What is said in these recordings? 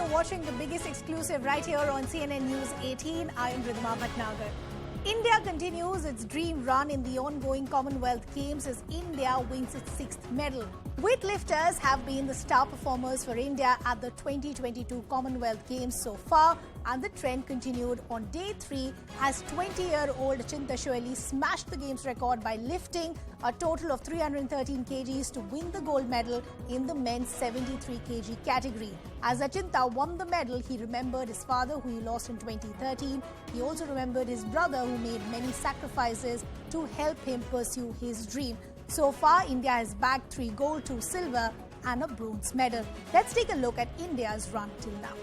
You're watching the biggest exclusive right here on CNN News 18. I am Ridhima Bhatnagar. India continues its dream run in the ongoing Commonwealth Games as India wins its 6th medal. Weightlifters have been the star performers for India at the 2022 Commonwealth Games so far, and the trend continued on day 3 as 20-year-old Achinta Sheuli smashed the game's record by lifting a total of 313 kgs to win the gold medal in the men's 73 kg category. As Achinta won the medal, he remembered his father, who he lost in 2013. He also remembered his brother, who made many sacrifices to help him pursue his dream. So far, India has bagged 3 gold, 2 silver and a bronze medal. Let's take a look at India's run till now.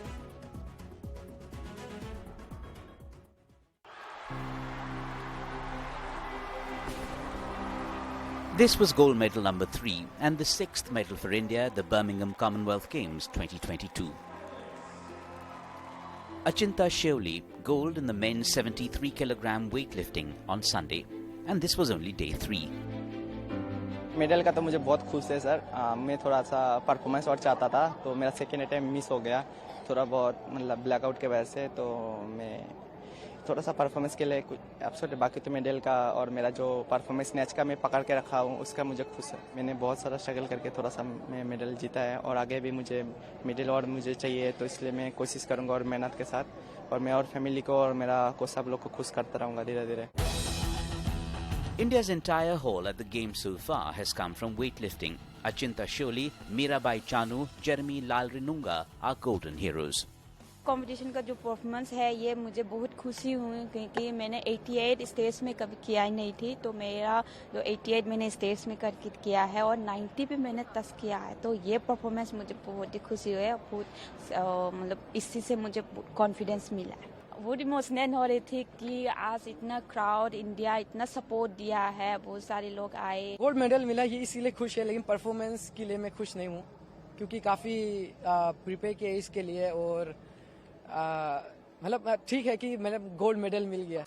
This was gold medal number 3 and the 6th medal for India at the Birmingham Commonwealth Games 2022. Achinta Sheuli gold in the men's 73 kg weightlifting on Sunday, and this was only day 3. Medal का तो मुझे बहुत खुश है sir. मैं थोड़ा सा performance और चाहता था, तो मेरा सेकेंड अटेम्प्ट मिस हो गया थोड़ा बहुत, मतलब ब्लैकआउट के वजह से। तो मैं थोड़ा सा परफॉर्मेंस के लिए कुछ अपसेट, बाकी तो मेडल का और मेरा जो परफॉर्मेंस नेच का मैं पकड़ के रखा हूँ उसका मुझे खुश है। मैंने बहुत सारा स्ट्रगल करके थोड़ा सा मैं मेडल जीता है और आगे भी मुझे मेडल और मुझे चाहिए, तो इसलिए मैं कोशिश करूँगा और मेहनत के साथ, और मैं और फैमिली को और मेरा को सब लोग को खुश करता रहूँगा धीरे धीरे। India's entire haul at the Games so far has come from weightlifting. Achinta Sheuli, Mirabai Chanu, Jeremy Lalrinnunga are golden heroes. Competition का जो परफॉर्मेंस है ये मुझे बहुत खुशी हुई, क्योंकि मैंने 88 स्टेट्स में कभी किया ही नहीं थी। तो मेरा जो 88 मैंने स्टेट्स में करके किया है और 90 पे मैंने टच किया है, तो ये परफॉर्मेंस मुझे बहुत ही खुशी हुई है। बहुत मतलब इसी से मुझे कॉन्फिडेंस मिला है। बहुत इमोशनल हो रही थी कि आज इतना क्राउड, इंडिया इतना सपोर्ट दिया है, बहुत सारे लोग आए। गोल्ड मेडल मिला ये इसीलिए खुश है, लेकिन परफॉर्मेंस के लिए मैं खुश नहीं हूँ, क्योंकि काफ़ी प्रिपेयर किया इसके लिए, और मतलब ठीक है कि मैंने गोल्ड मेडल मिल गया।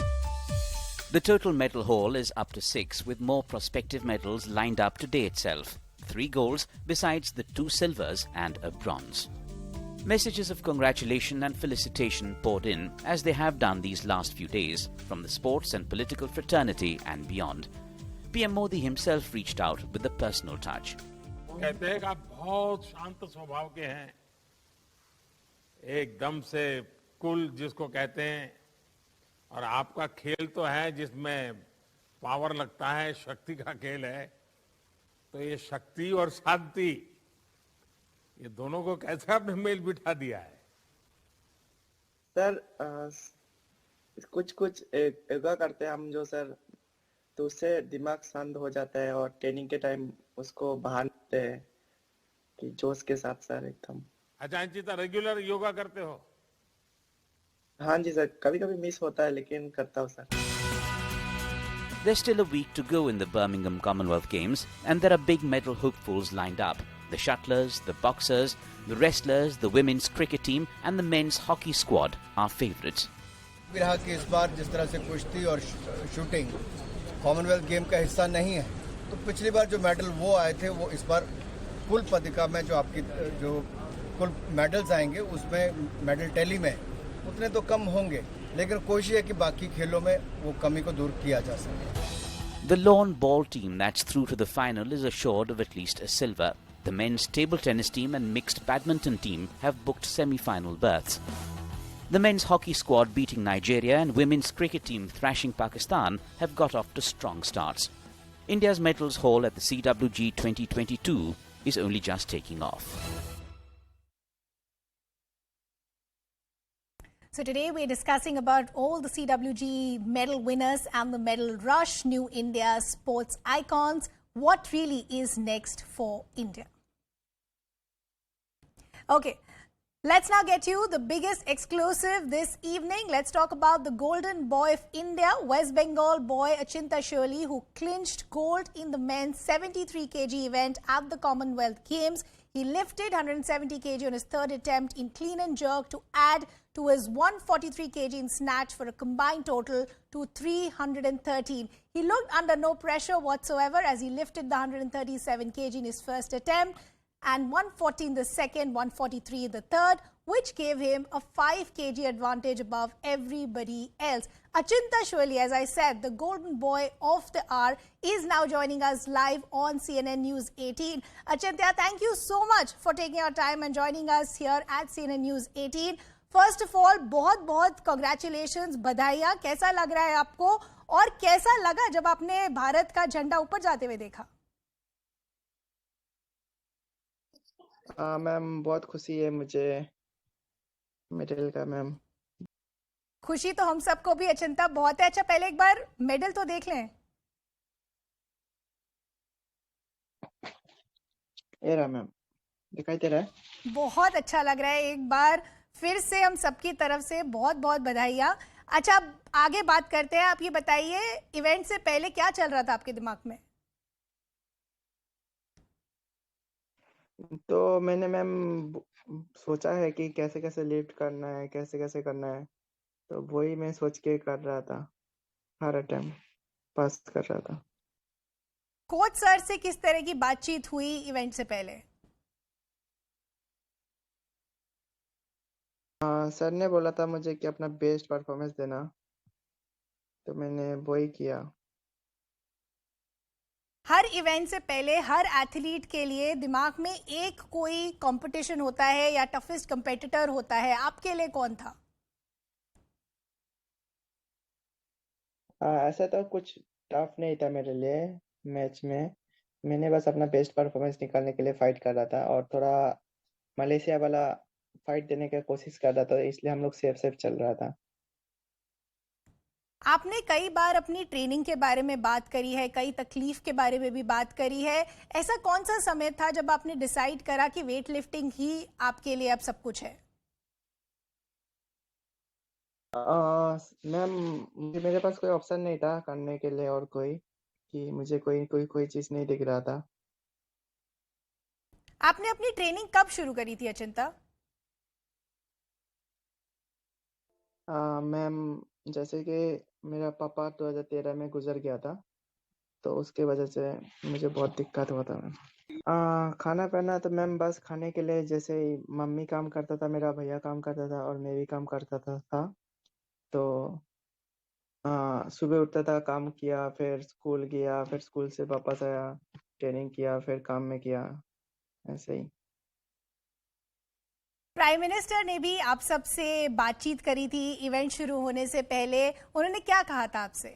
The total medal haul is up to 6, with more prospective medals lined up today itself. 3 golds besides the 2 silvers and a bronze. Messages of congratulation and felicitation poured in, as they have done these last few days, from the sports and political fraternity and beyond. PM Modi himself reached out with a personal touch. कहते हैं कि आप बहुत शांत स्वभाव के हैं, एकदम से कूल जिसको कहते हैं, और आपका खेल तो है जिसमें पावर लगता है, शक्ति का खेल है। तो ये शक्ति और शांति, ये दोनों को कैसे आपने मेल बिठा दिया है? सर कुछ कुछ योगा करते हैं हम जो सर, तो उससे दिमाग शांत हो जाता है और ट्रेनिंग के टाइम उसको बाहर निकलते हैं कि जोश के साथ सर एकदम। अच्छा अंचिता, रेगुलर योगा करते हो? हाँ जी सर, कभी कभी मिस होता है लेकिन करता हूँ sir. There's still a week to go in the Birmingham Commonwealth Games, and there are big medal hopefuls lined up. The shuttlers, the boxers, the wrestlers, the women's cricket team and the men's hockey squad are favourites. रहा कि इस बार जिस तरह से कुश्ती और shooting Commonwealth game का हिस्सा नहीं है, तो पिछली बार जो मेडल वो आए थे, वो इस बार कुल पदका में जो आपकी जो कुल मेडल्स आएंगे उसमें मेडल टैली में उतने तो कम होंगे, लेकिन कोशिश है कि बाकी खेलों में वो कमी को दूर किया जा सके। The lawn ball team that's through to the final is assured of at least a silver. The men's table tennis team and mixed badminton team have booked semi-final berths. The men's hockey squad beating Nigeria and women's cricket team thrashing Pakistan have got off to strong starts. India's medals haul at the CWG 2022 is only just taking off. So today we're discussing about all the CWG medal winners and the medal rush, new India sports icons. What really is next for India? Okay, let's now get you the biggest exclusive this evening. Let's talk about the golden boy of India, West Bengal boy Achinta Sheuli, who clinched gold in the men's 73 kg event at the Commonwealth Games. He lifted 170 kg on his 3rd attempt in clean and jerk to add to his 143 kg in snatch for a combined total to 313. He looked under no pressure whatsoever as he lifted the 137 kg in his first attempt. and 140 in the second, 143 in the third, which gave him a 5 kg advantage above everybody else. Achinta Sheuli, as I said, the golden boy of the hour, is now joining us live on CNN News 18. Achinta, thank you so much for taking your time and joining us here at CNN News 18. First of all बहुत बहुत congratulations, बधाइयाँ. कैसा लग रहा है आपको और कैसा लगा जब आपने भारत का झंडा ऊपर जाते हुए देखा? मैम बहुत खुशी है मुझे मेडल का मैम. खुशी तो हम सबको भी अचिंता बहुत है. अच्छा, पहले एक बार मेडल तो देख लें. ये रहा मैम, दिखाई दे रहा है. बहुत अच्छा लग रहा है. एक बार फिर से हम सबकी तरफ से बहुत बहुत बधाइयाँ. अच्छा, अब आगे बात करते हैं. आप ये बताइए, इवेंट से पहले क्या चल रहा था आपके दिमाग में? तो मैंने मैम सोचा है कि कैसे कैसे लिफ्ट करना है, कैसे कैसे करना है, तो वही मैं सोच के कर रहा था. हर अटेम्प्ट पास कर रहा था. कोच सर से किस तरह की बातचीत हुई इवेंट से पहले? सर ने बोला था मुझे कि अपना बेस्ट परफॉर्मेंस देना, तो मैंने वही किया. हर इवेंट से पहले हर एथलीट के लिए दिमाग में एक कोई कंपटीशन होता है या टफेस्ट कंपेटिटर होता है. आपके लिए कौन था? ऐसा तो कुछ टफ नहीं था मेरे लिए. मैच में मैंने बस अपना बेस्ट परफॉर्मेंस निकालने के लिए फाइट कर रहा था और थोड़ा मलेशिया वाला फाइट देने की कोशिश कर रहा था, इसलिए हम लोग सेफ सेफ चल रहा था. आपने कई बार अपनी ट्रेनिंग के बारे में बात करी है, कई तकलीफ के बारे में भी बात करी है. ऐसा कौन सा समय था जब आपने डिसाइड करा कि वेट लिफ्टिंग ही आपके लिए अब सब कुछ है? मैम मेरे पास कोई ऑप्शन नहीं था करने के लिए और कोई, कि मुझे कोई चीज नहीं दिख रहा था. आपने अपनी ट्रेनिंग कब शुरू करी थी अचिंता? मैम जैसे कि मेरा पापा 2013 में गुजर गया था, तो उसके वजह से मुझे बहुत दिक्कत हुआ था मैम. खाना पीना तो मैम बस खाने के लिए, जैसे ही मम्मी काम करता था, मेरा भैया काम करता था और मैं भी काम करता था. तो सुबह उठता था, काम किया, फिर स्कूल गया, फिर स्कूल से वापस आया, ट्रेनिंग किया, फिर काम में किया, ऐसे ही. प्राइम मिनिस्टर ने भी आप सबसे बातचीत करी थी इवेंट शुरू होने से पहले. उन्होंने क्या कहा था आपसे?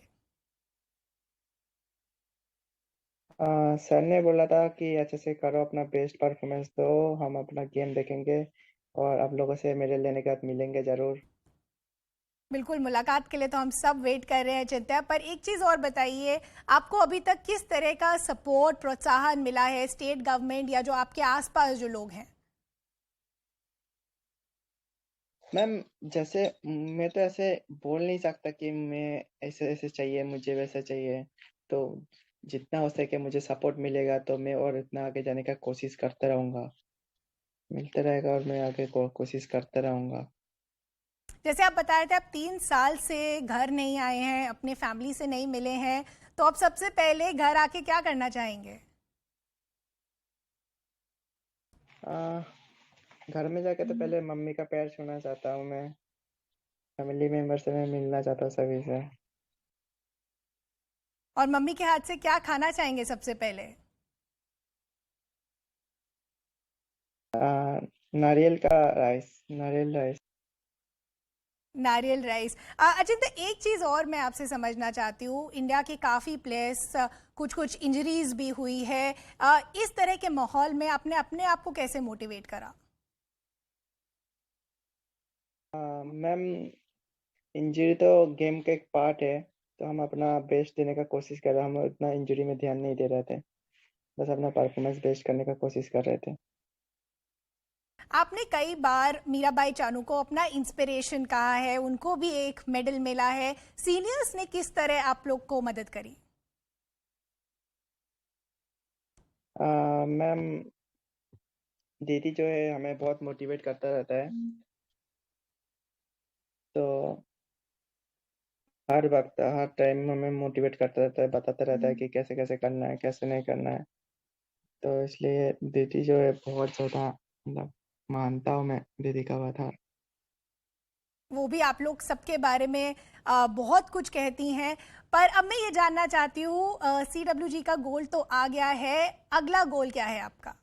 सर ने बोला था कि अच्छे से करो, अपना बेस्ट परफॉर्मेंस दो, हम अपना गेम देखेंगे और आप लोगों से मेडल लेने के बाद मिलेंगे जरूर. बिल्कुल, मुलाकात के लिए तो हम सब वेट कर रहे हैं चिंता. पर एक चीज और बताइए, आपको अभी तक किस तरह का सपोर्ट, प्रोत्साहन मिला है स्टेट गवर्नमेंट या जो आपके आसपास जो लोग हैं? मैम जैसे मैं तो ऐसे बोल नहीं सकता कि मैं ऐसे ऐसे चाहिए, मुझे वैसे चाहिए. तो जितना हो सके मुझे सपोर्ट मिलेगा तो मैं और इतना आगे जाने का कोशिश करता रहूंगा. मिलता रहेगा और मैं आगे कोशिश करता रहूंगा. जैसे आप बता रहे थे, आप 3 साल से घर नहीं आए हैं, अपने फैमिली से नहीं मिले हैं, तो आप सबसे पहले घर आके क्या करना चाहेंगे? आ, घर में जाके तो पहले मम्मी का पैर छूना चाहता हूँ मैं. फैमिली मेंबर से मैं मिलना चाहता हूँ सभी से. और मम्मी के हाथ से क्या खाना चाहेंगे सबसे पहले? नारियल का राइस, नारियल राइस. नारियल राइस. अचिंता, एक चीज और मैं आपसे समझना चाहती हूँ. इंडिया के काफी प्लेयर्स, कुछ कुछ इंजरीज भी हुई है. इस तरह के माहौल में आपने अपने आप को कैसे मोटिवेट करा? मैम इंजरी तो गेम का एक पार्ट है, तो हम अपना बेस्ट देने का कोशिश कर रहे हैं. हम उतना इंजरी में ध्यान नहीं दे रहे थे, बस अपना परफॉर्मेंस बेस्ट करने का कोशिश कर रहे थे. आपने कई बार मीराबाई चानू को अपना इंस्पिरेशन कहा है, उनको भी एक मेडल मिला है. सीनियर्स ने किस तरह आप लोग को मदद करी? मैम दीदी जो है हमें बहुत मोटिवेट करता रहता है, तो हर वक्त हर टाइम हमें मोटिवेट करता रहता है, बताता रहता है कि कैसे कैसे करना है, कैसे नहीं करना है. तो इसलिए दीदी जो है बहुत ज़्यादा मतलब मानता हूँ मैं दीदी का बात। हाँ। वो भी आप लोग सबके बारे में बहुत कुछ कहती हैं। पर अब मैं ये जानना चाहती हूँ, CWG का गोल तो आ गया है, अगला गोल क्या है आपका?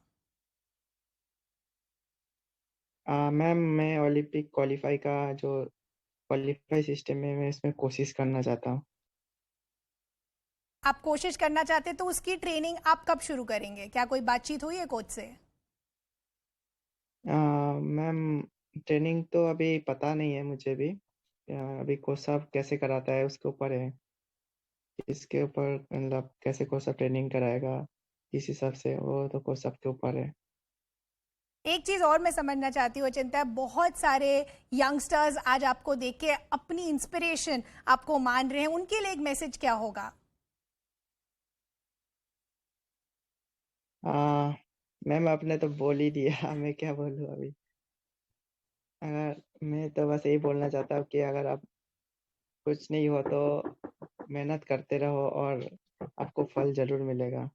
मैम मैं ओलंपिक क्वालिफाई का जो क्वालिफाई सिस्टम है मैं इसमें कोशिश करना चाहता हूँ। आप कोशिश करना चाहते हैं, तो उसकी ट्रेनिंग आप कब शुरू करेंगे? क्या कोई बातचीत हुई है कोच से? मैम ट्रेनिंग तो अभी पता नहीं है मुझे भी। अभी कोच साहब कैसे कराता है उसके ऊपर है। इसके ऊपर मतलब कैसे कोच साहब ट्रेनिंग कराएगा इस हिसाब से वो तो कोच साहब के ऊपर है। एक चीज और मैं समझना चाहती हूँ चिंता, बहुत सारे यंगस्टर्स आज आपको देख के अपनी इंस्पिरेशन आपको मान रहे हैं, उनके लिए एक मैसेज क्या होगा? मैम आपने तो बोल ही दिया मैं क्या बोलूँ अभी। अगर मैं तो बस यही बोलना चाहता हूँ कि अगर आप कुछ नहीं हो तो मेहनत करते रहो और आपको फल जरूर मिलेगा।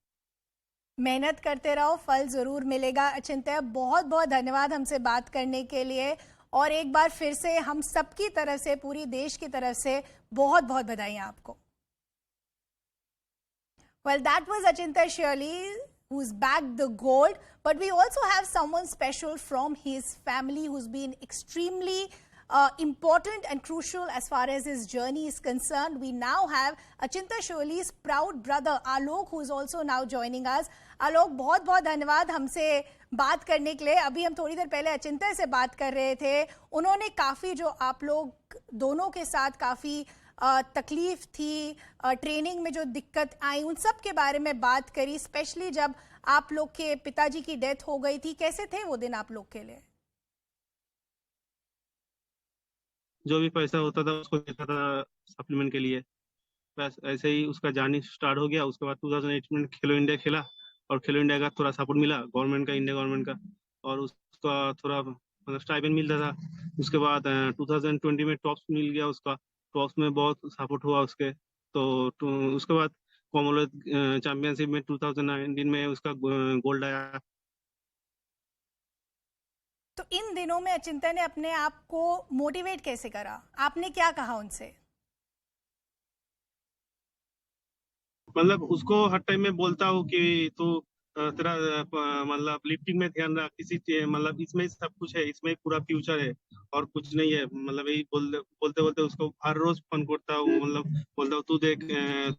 मेहनत करते रहो, फल जरूर मिलेगा। अचिंत्य, बहुत बहुत धन्यवाद हमसे बात करने के लिए, और एक बार फिर से हम सबकी तरफ से, पूरी देश की तरफ से बहुत बहुत बधाइयां आपको। Well, that was Achinta Sheuli, who's bagged the gold. But we also have someone special from his family who's been extremely important and crucial as far as his journey is concerned. We now have Achinta Sheuli's proud brother, Alok, who is also now joining us. Alok, बहुत बहुत धन्यवाद हमसे बात करने के लिए। अभी हम थोड़ी देर पहले अचिंता से बात कर रहे थे, उन्होंने काफ़ी जो आप लोग दोनों के साथ काफ़ी तकलीफ थी, ट्रेनिंग में जो दिक्कत आई, उन सब के बारे में बात करी। स्पेशली जब आप लोग के पिताजी की डेथ हो गई थी, कैसे थे वो दिन आप लोग के लिए? जो भी पैसा होता था उसको देता था सप्लीमेंट के लिए। बस ऐसे ही उसका जर्नी स्टार्ट हो गया। उसके बाद 2008 में खेलो इंडिया खेला और खेलो इंडिया का थोड़ा सपोर्ट मिला गवर्नमेंट का, इंडिया गवर्नमेंट का, और उसका थोड़ा मतलब स्टाइपेंड मिलता था। उसके बाद 2020 में टॉप्स मिल गया उसका। टॉप्स में बहुत सपोर्ट हुआ उसके। उसके बाद कॉमनवेल्थ चैंपियनशिप में 2019 में उसका गोल्ड आया। तो इन दिनों में अचिंता ने अपने आप को मोटिवेट कैसे करा? आपने क्या कहा उनसे? मतलब उसको हर टाइम में बोलता हूँ कि तू तेरा मतलब लिफ्टिंग में ध्यान रख, मतलब इसमें सब कुछ है, इसमें पूरा फ्यूचर है और कुछ नहीं है। मतलब यही बोलते बोलते उसको हर रोज फोन करता हूँ, मतलब बोलता हूँ तू देख।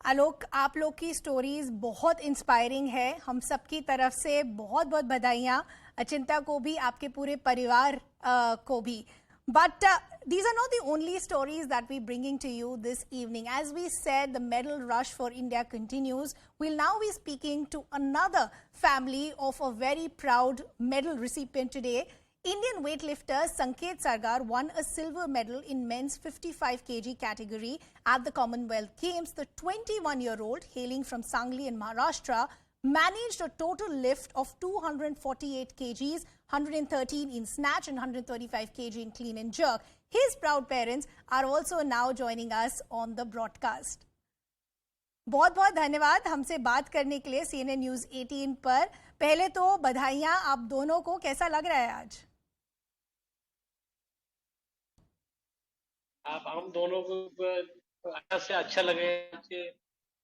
आलोक, आप लोग की स्टोरीज बहुत इंस्पायरिंग है। हम सबकी तरफ से बहुत बहुत बधाइयाँ, अचिंता को भी, आपके पूरे परिवार को भी। But these are not the only stories that we're bringing to you this evening. As we said, the medal rush for India continues. We'll now be speaking to another family of a very proud medal recipient today. Indian weightlifter Sanket Sagar won a silver medal in men's 55 kg category at the Commonwealth Games. The 21-year-old, hailing from Sangli in Maharashtra, managed a total lift of 248 kgs, 113 in snatch and 135 kg in clean and jerk. His proud parents are also now joining us on the broadcast. बहुत बहुत धन्यवाद हमसे बात करने के लिए CNN news 18 पर। पहले तो बधाइयां आप दोनों को, कैसा लग रहा है आज? आप हम दोनों को अच्छा से अच्छा लगे कि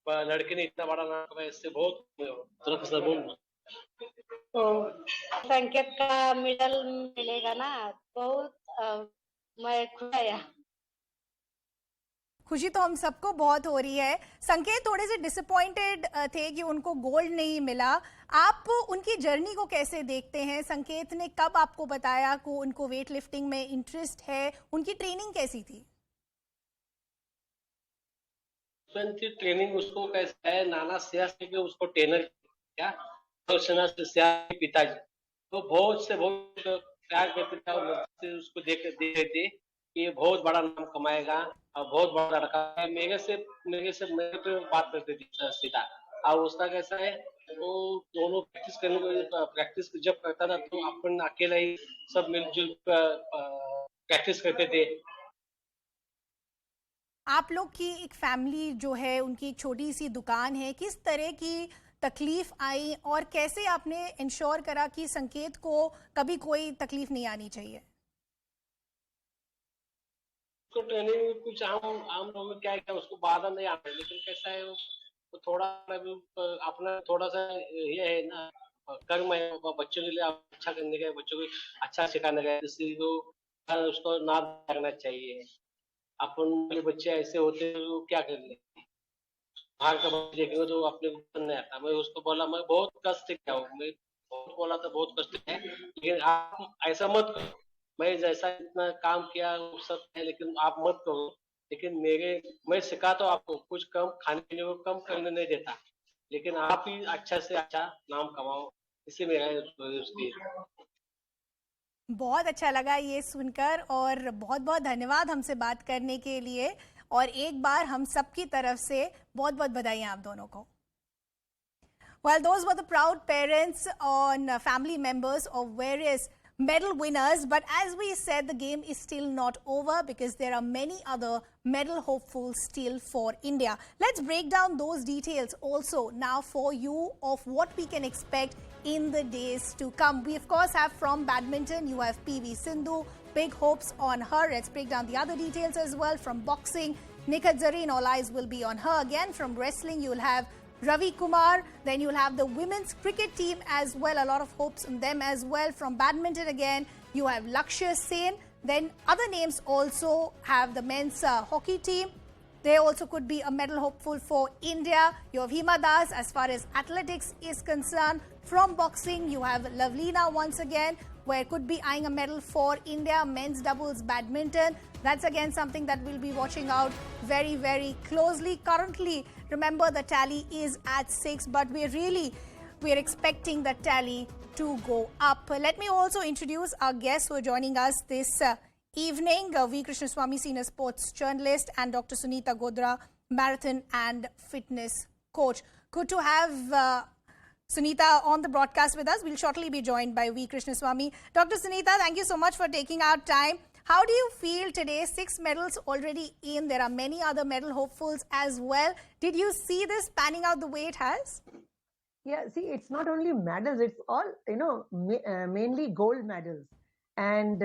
लड़के ने इतना बड़ा नाम कमाया, इससे बहुत तरफ से बोलूं। तो संकेत का मेडल मिलेगा ना, बहुत मैं खुश आया। खुशी तो हम सबको बहुत हो रही है। संकेत थोड़े से डिसअपॉइंटेड थे कि उनको गोल्ड नहीं मिला। आप उनकी जर्नी को कैसे देखते हैं? संकेत ने कब आपको बताया कि उनको वेट लिफ्टिंग में इंटरेस्ट है? उनकी ट्रेनिंग कैसी थी? ट्रेनिंग उसको कैसे है, नाना सिया के उसको ट्रेनर क्या तो सिया पिताजी तो बहुत से बहुत प्यार करते थे और उसको देख देते कि ये बहुत बड़ा नाम कमाएगा और बहुत बड़ा लड़का है। मेरे पे बात करते थे सीधा। और उसका कैसा है, वो दोनों प्रैक्टिस जब करता था तो अपन अकेला ही सब मिलजुल प्रैक्टिस करते थे। आप लोग की एक फैमिली जो है, उनकी एक छोटी सी दुकान है, किस तरह की तकलीफ आई और कैसे आपने इंश्योर करा कि संकेत को कभी कोई तकलीफ नहीं आनी चाहिए? उसको ट्रेनिंग में कुछ आम लोगों में क्या है कि उसको बाधा नहीं आता, लेकिन कैसा है वो थोड़ा अपना थोड़ा सा ये है ना, कर्म है बच्चों के लिए अच्छा करने का, बच्चों को अच्छा सिखाने का, इसलिए तो उसको ना करना चाहिए। अपन वाले बच्चे ऐसे होते हैं वो क्या कर ले, बाहर का बच्चे देखेंगे तो अपने को नहीं आता। मैं उसको बोला, मैं बहुत कष्ट किया हूँ, मैं बहुत बोला था बहुत कष्ट है, लेकिन आप ऐसा मत करो। मैं जैसा इतना काम किया वो सब है, लेकिन आप मत करो। लेकिन मैं सिखाता हूँ आपको, कुछ कम खाने पीने को कम करने नहीं देता, लेकिन आप ही अच्छा से अच्छा नाम कमाओ, इसी मेरा उसकी। बहुत अच्छा लगा ये सुनकर और बहुत बहुत धन्यवाद हमसे बात करने के लिए, और एक बार हम सबकी तरफ से बहुत बहुत बधाई आप दोनों को। Well, those were the proud parents and family members of various medal winners. But as we said, the game is still not over because there are many other medal hopefuls still for India. Let's break down those details also now for you of what we can expect in the days to come. We, of course, have from badminton, you have PV Sindhu, big hopes on her. Let's break down the other details as well. From boxing, Nikhat Zareen, all eyes will be on her again. From wrestling, you'll have Ravi Kumar, then you'll have the women's cricket team as well, a lot of hopes on them as well. From badminton again, you have Lakshya Sen, then other names also have the men's hockey team. They also could be a medal hopeful for India. You have Hima Das as far as athletics is concerned. From boxing, you have Lavlina once again, where could be eyeing a medal for India. Men's doubles badminton, that's again something that we'll be watching out very, very closely. Currently, remember the tally is at 6, but we're expecting the tally to go up. Let me also introduce our guests who are joining us this evening. V. Krishnaswamy, senior sports journalist, and Dr. Sunita Godra, marathon and fitness coach. Good to have Sunita on the broadcast with us. We'll shortly be joined by V. Krishnaswamy. Dr. Sunita, thank you so much for taking our time. How do you feel today? 6 medals already in. There are many other medal hopefuls as well. Did you see this panning out the way it has? Yeah, see, it's not only medals, it's all, mainly gold medals. And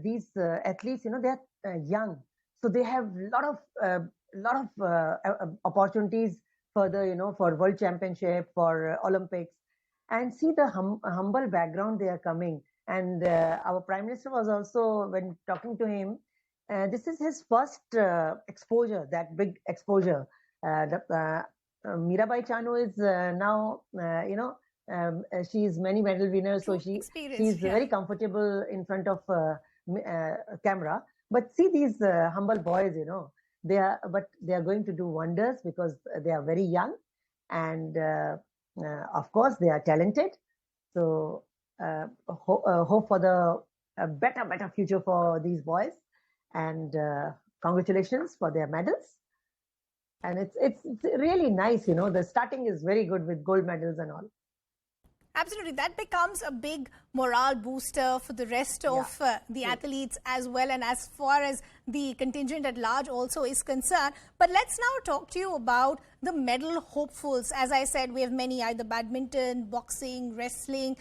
these athletes, they're young. So they have lot of opportunities further, for World Championship, for Olympics. And see the humble background they are coming. And our Prime Minister was also, when talking to him, this is his first exposure, that big exposure. Mirabai Chanu is now, she is many medal winners, so she's very comfortable in front of camera. But see these humble boys, they are going to do wonders because they are very young, and of course they are talented. So hope for the better future for these boys, and congratulations for their medals. And it's really nice, the starting is very good with gold medals and all. Absolutely. That becomes a big morale booster for the rest of the athletes as well, and as far as the contingent at large also is concerned. But let's now talk to you about the medal hopefuls. As I said, we have many, either badminton, boxing, wrestling,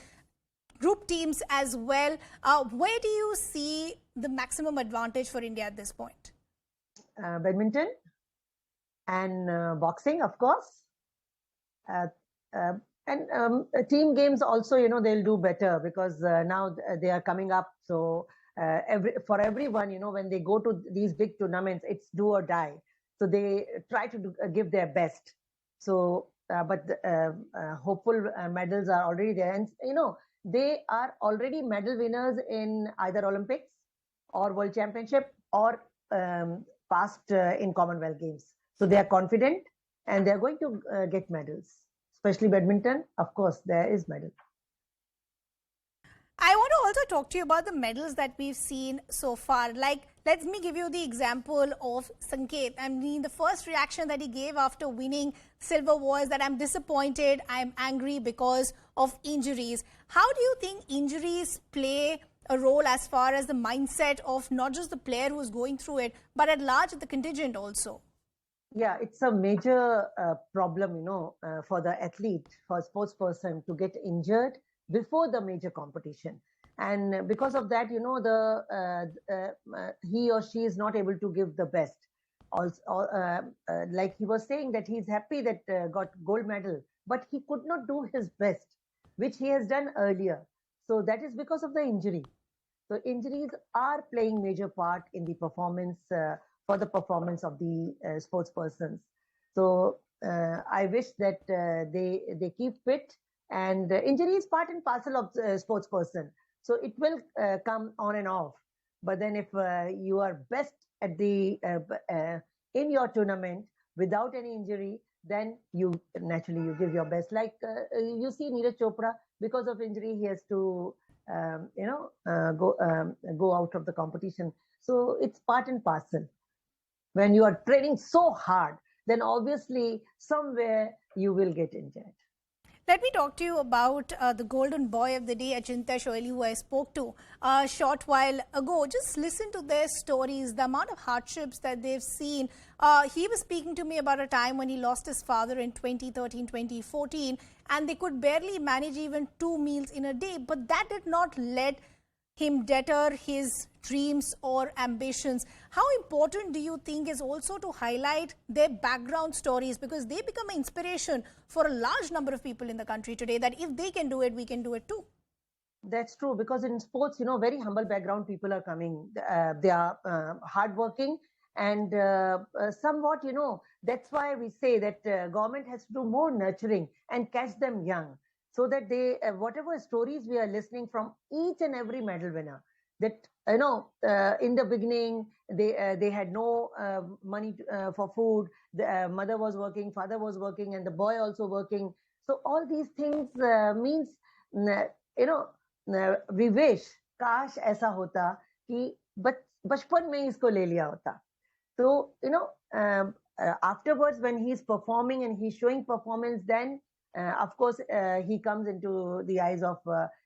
group teams as well. Where do you see the maximum advantage for India at this point? Badminton and boxing, of course. And team games also, they'll do better because now they are coming up. So for everyone, when they go to these big tournaments, it's do or die. So they try to give their best. So, but hopeful medals are already there. And, they are already medal winners in either Olympics or World Championship or past in Commonwealth Games. So they are confident and they are going to get medals. Especially badminton, of course, there is medal. I want to also talk to you about the medals that we've seen so far. Like, let me give you the example of Sanket. I mean, the first reaction that he gave after winning silver was that I'm disappointed, I'm angry because of injuries. How do you think injuries play a role as far as the mindset of not just the player who is going through it, but at large the contingent also? Yeah, it's a major problem, for the athlete, for a sports person to get injured before the major competition. And because of that, he or she is not able to give the best. Also, like he was saying that he's happy that got gold medal, but he could not do his best, which he has done earlier. So that is because of the injury. So injuries are playing major part in the performance, for the performance of the sports persons. So I wish that they keep fit, and injury is part and parcel of the sports person. So it will come on and off. But then if you are best at the in your tournament without any injury, then you naturally give your best. Like you see Neeraj Chopra, because of injury, he has to go out of the competition. So it's part and parcel. When you are training so hard, then obviously somewhere you will get injured. Let me talk to you about the golden boy of the day, Achinta Sheuli, who I spoke to a short while ago. Just listen to their stories, the amount of hardships that they've seen. He was speaking to me about a time when he lost his father in 2013, 2014, and they could barely manage even 2 meals in a day. But that did not let him deter his dreams or ambitions. How important do you think is also to highlight their background stories, because they become an inspiration for a large number of people in the country today, that if they can do it, we can do it too? That's true, because in sports, very humble background people are coming. They are hardworking, and somewhat, that's why we say that government has to do more nurturing and catch them young, so that they, whatever stories we are listening from each and every medal winner, that in the beginning they had no money for food. The mother was working, father was working, and the boy also working. So all these things means, we wish काश ऐसा होता कि बचपन में इसको ले लिया होता. So afterwards, when he's performing and he's showing performance, then of course he comes into the eyes of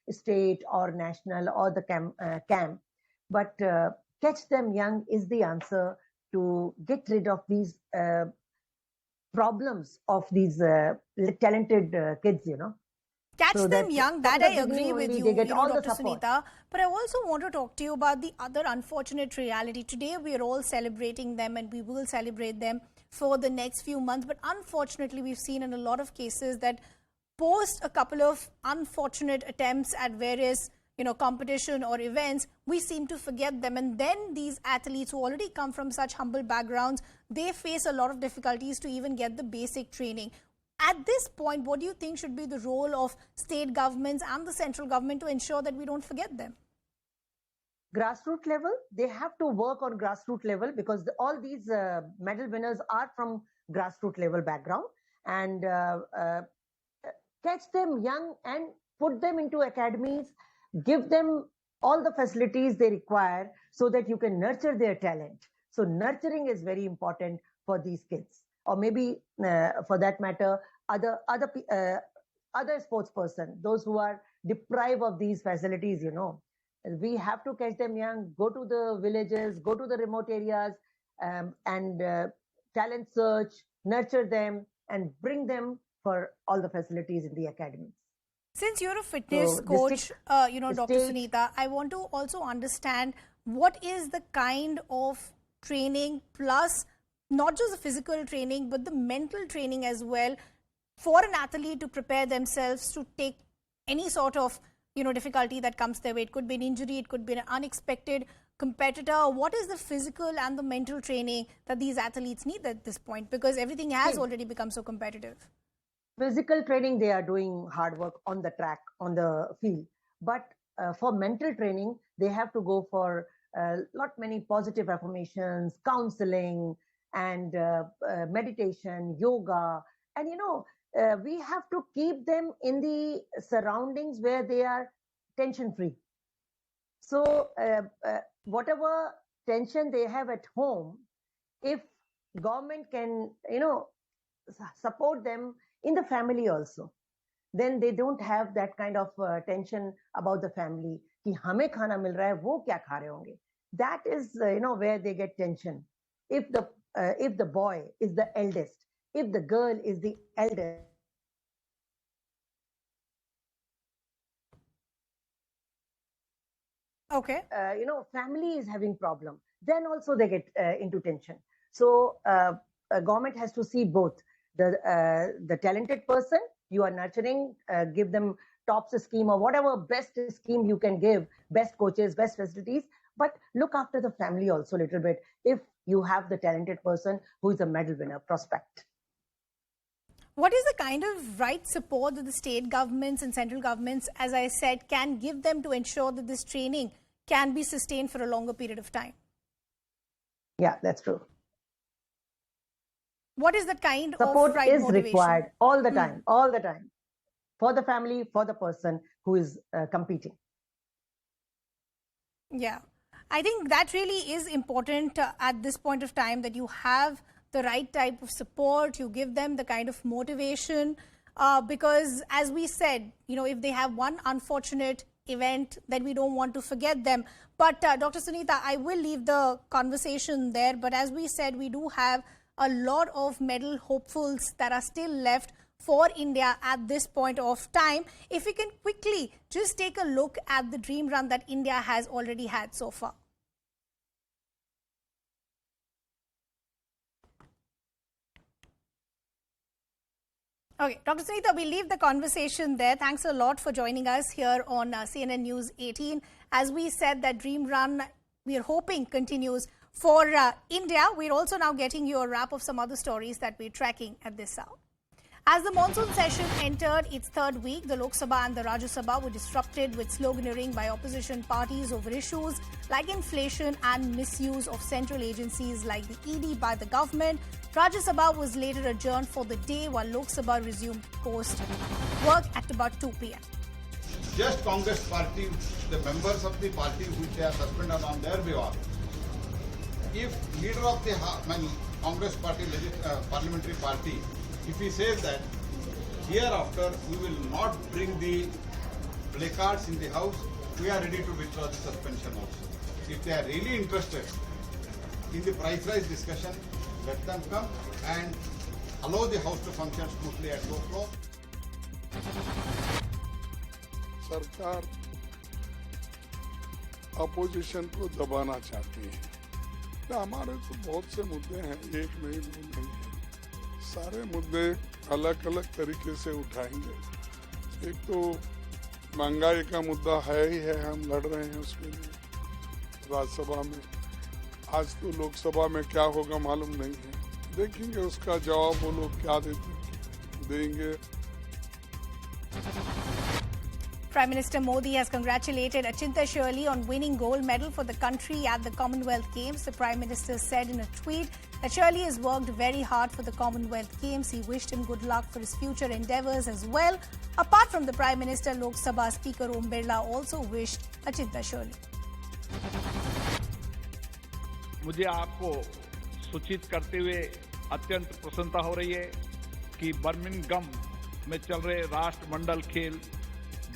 state or national or the camp. But catch them young is the answer to get rid of these problems of these talented kids, Catch so them young, that I agree with you, Dr. Support. Sunita. But I also want to talk to you about the other unfortunate reality. Today we are all celebrating them, and we will celebrate them for the next few months. But unfortunately, we've seen in a lot of cases that post a couple of unfortunate attempts at various competition or events, we seem to forget them. And then these athletes who already come from such humble backgrounds, they face a lot of difficulties to even get the basic training. At this point, what do you think should be the role of state governments and the central government to ensure that we don't forget them? Grassroots level, they have to work on grassroots level, because all these medal winners are from grassroots level background, and catch them young and put them into academies, give them all the facilities they require so that you can nurture their talent. So nurturing is very important for these kids, or maybe for that matter, other sports person, those who are deprived of these facilities. We have to catch them young, go to the villages, go to the remote areas, and talent search, nurture them, and bring them for all the facilities in the academies. Since you're a fitness coach, Dr. Sunita, I want to also understand what is the kind of training, plus not just the physical training, but the mental training as well, for an athlete to prepare themselves to take any sort of difficulty that comes their way. It could be an injury, it could be an unexpected competitor. What is the physical and the mental training that these athletes need at this point? Because everything has already become so competitive. Physical training, they are doing hard work on the track, on the field. But for mental training, they have to go for many positive affirmations, counseling, and meditation, yoga. And we have to keep them in the surroundings where they are tension free. So whatever tension they have at home, if government can support them in the family also, then they don't have that kind of tension about the family. कि हमें खाना मिल रहा है, वो क्या खा रहे होंगे. That is, where they get tension. If the boy is the eldest, if the girl is the eldest, okay, family is having problem, then also they get into tension. So government has to see both the talented person you are nurturing, give them TOPS scheme or whatever best scheme you can give, best coaches, best facilities, but look after the family also a little bit if you have the talented person who is a medal winner prospect. What is the kind of right support that the state governments and central governments, as I said, can give them to ensure that this training can be sustained for a longer period of time? Yeah, that's true. What is the kind support of right is motivation? Required all the time, all the time, for the family, for the person who is competing. Yeah, I think that really is important at this point of time, that you have the right type of support, you give them the kind of motivation, because as we said, if they have one unfortunate event, then we don't want to forget them. But Dr. Sunita, I will leave the conversation there, but as we said, we do have a lot of medal hopefuls that are still left for India at this point of time. If we can quickly just take a look at the dream run that India has already had so far. Okay, Dr. Sunita, we'll leave the conversation there. Thanks a lot for joining us here on CNN News 18. As we said, that dream run, we are hoping continues for India. We're also now getting you a wrap of some other stories that we're tracking at this hour. As the monsoon session entered its third week, the Lok Sabha and the Rajya Sabha were disrupted with sloganeering by opposition parties over issues like inflation and misuse of central agencies like the ED by the government. Rajya Sabha was later adjourned for the day while Lok Sabha resumed post work at about 2 p.m. Just Congress party, the members of the party which they are suspended on their behalf. If leader of the Congress party, parliamentary party, if he says that hereafter we will not bring the placards in the house, we are ready to withdraw the suspension also. If they are really interested in the price rise discussion, let them come and allow the house to function smoothly at 2 o'clock. सरकार opposition को दबाना चाहती है। हमारे तो बहुत से मुद्दे हैं, एक नहीं दो नहीं, सारे मुद्दे अलग अलग तरीके से उठाएंगे। एक तो महंगाई का मुद्दा है ही है, हम लड़ रहे हैं उसके लिए राज्यसभा में। आज तो लोकसभा में क्या होगा मालूम नहीं है, देखेंगे उसका जवाब वो लोग क्या देंगे। Prime Minister Modi has congratulated Achinta Sheuli on winning gold medal for the country at the Commonwealth Games. The Prime Minister said in a tweet that Sheuli has worked very hard for the Commonwealth Games. He wished him good luck for his future endeavours as well. Apart from the Prime Minister, Lok Sabha Speaker Om Birla also wished Achinta Sheuli. मुझे आपको सूचित करते हुए अत्यंत प्रसन्नता हो रही है कि बर्मिंघम में चल रहे राष्ट्रमंडल खेल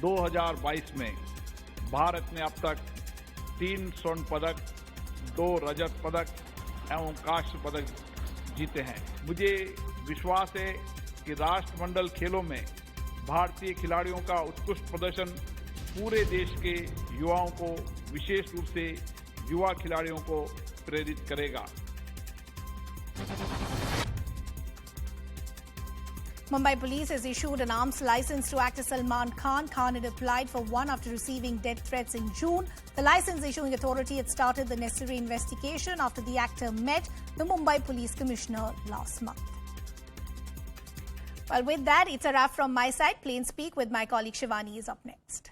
2022 में भारत ने अब तक 3 स्वर्ण पदक, 2 रजत पदक एवं कांस्य पदक जीते हैं। मुझे विश्वास है कि राष्ट्रमंडल खेलों में भारतीय खिलाड़ियों का उत्कृष्ट प्रदर्शन पूरे देश के युवाओं को, विशेष रूप से युवा खिलाड़ियों को प्रेरित करेगा। Mumbai police has issued an arms license to actor Salman Khan. Khan had applied for one after receiving death threats in June. The license issuing authority had started the necessary investigation after the actor met the Mumbai police commissioner last month. Well, with that, it's a wrap from my side. Plain Speak with my colleague Shivani is up next.